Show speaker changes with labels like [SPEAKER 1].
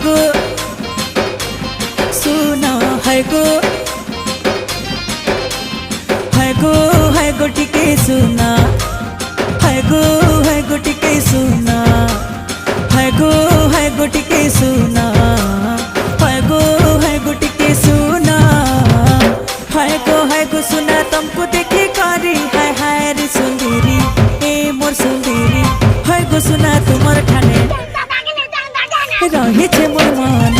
[SPEAKER 1] गो सुना है गो है गो टिके सुना है गो टिके सुना है गो टिके सुना है गो टिके सुना है गो सुना तुमको देखे कारी हाय रे सुंदरी ए मोर सुंदरी है गो सुना तुमर ठाने रही छे मोर मन